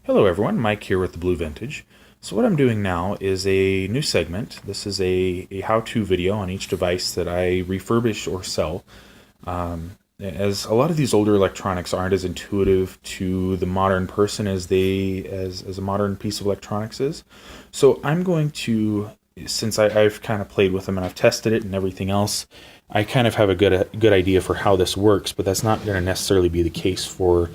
Hello everyone, Mike here with the Blue Vintage. So what I'm doing now is a new segment. This is a how-to video on each device that I refurbish or sell. As a lot of these older electronics aren't as intuitive to the modern person as a modern piece of electronics is. So I'm going to, since I've kind of played with them and I've tested it and everything else, I kind of have a good idea for how this works, but that's not going to necessarily be the case for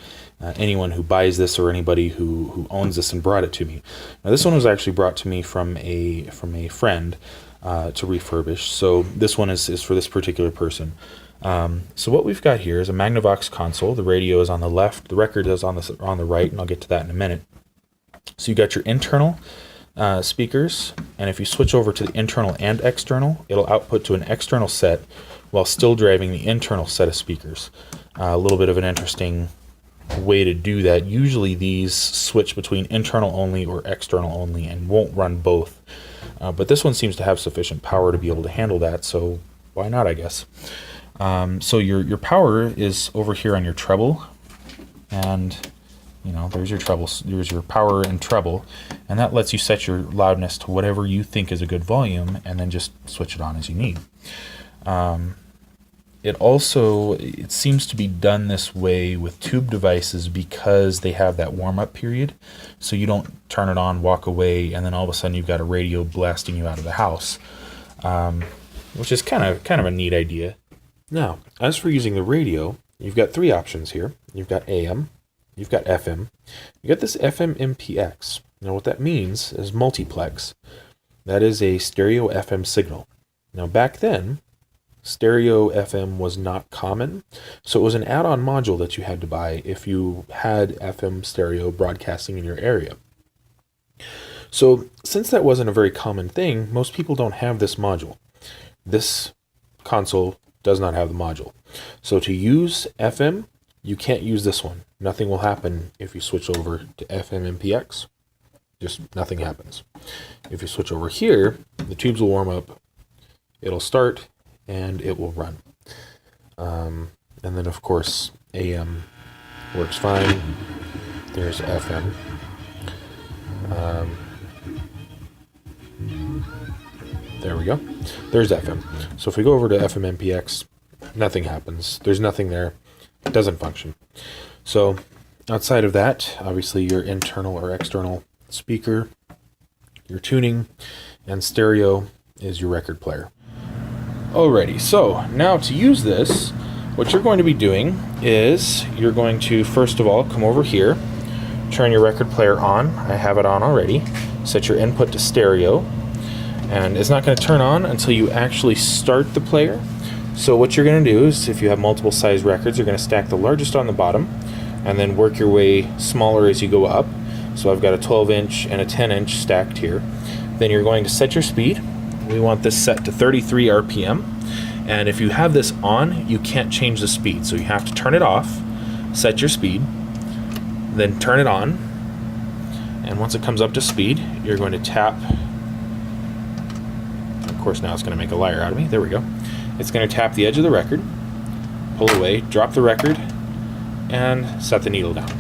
anyone who buys this or anybody who owns this and brought it to me. Now this one was actually brought to me from a friend to refurbish. So this one is for this particular person. So what we've got here is a Magnavox console. The radio is on the left, the record is on the right, and I'll get to that in a minute. So you got your internal speakers, and if you switch over to the internal and external, it'll output to an external set while still driving the internal set of speakers. A little bit of an interesting way to do that. Usually these switch between internal only or external only and won't run both. But this one seems to have sufficient power to be able to handle that, so why not, I guess. So your power is over here on your treble, and there's your treble, there's your power and treble, and that lets you set your loudness to whatever you think is a good volume and then just switch it on as you need. It seems to be done this way with tube devices because they have that warm-up period, so you don't turn it on, walk away, and then all of a sudden you've got a radio blasting you out of the house, which is kind of a neat idea. Now, as for using the radio, you've got three options here. You've got AM, you've got FM, you got this FM MPX. Now what that means is multiplex. That is a stereo FM signal. Now back then, stereo FM was not common, so it was an add-on module that you had to buy if you had FM stereo broadcasting in your area. So since that wasn't a very common thing, most people don't have this module. This console does not have the module. So to use FM, you can't use this one. Nothing will happen if you switch over to FM MPX. Just nothing happens. If you switch over here, the tubes will warm up, it'll start, and it will run. And then of course AM works fine. There's FM. There we go. There's FM. So if we go over to FM MPX, nothing happens. There's nothing there. It doesn't function. So outside of that, obviously your internal or external speaker, your tuning, and stereo is your record player. Alrighty, so now to use this, what you're going to be doing is you're going to first of all come over here, turn your record player on. I have it on already. Set your input to stereo, and it's not going to turn on until you actually start the player. So what you're going to do is, if you have multiple size records, you're going to stack the largest on the bottom and then work your way smaller as you go up. So I've got a 12-inch and a 10-inch stacked here. Then you're going to set your speed. We want this set to 33 RPM, and if you have this on, you can't change the speed, so you have to turn it off, set your speed, then turn it on, and once it comes up to speed, you're going to tap. Of course, now it's going to make a liar out of me. There we go. It's going to tap the edge of the record, pull away, drop the record, and set the needle down.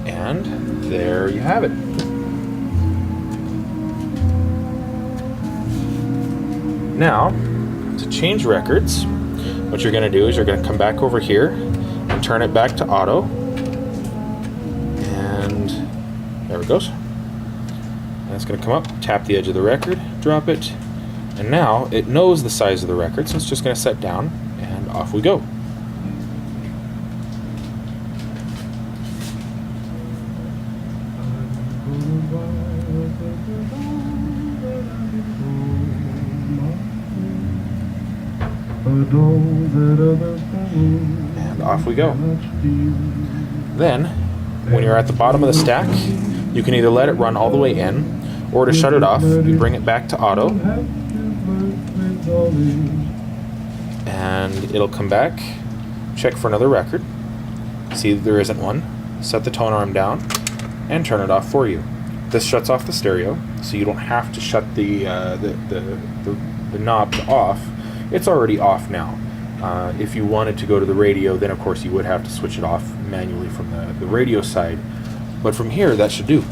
And there you have it. Now, to change records, what you're going to do is you're going to come back over here and turn it back to auto. And there it goes. And it's going to come up, tap the edge of the record, drop it, and now it knows the size of the record, so it's just going to set down, and off we go. And off we go. Then, when you're at the bottom of the stack, you can either let it run all the way in, or to shut it off, you bring it back to auto, and it'll come back, check for another record, see that there isn't one, set the tone arm down, and turn it off for you. This shuts off the stereo, so you don't have to shut the knob to off. It's already off now. If you wanted to go to the radio, then of course you would have to switch it off manually from the radio side. But from here, that should do.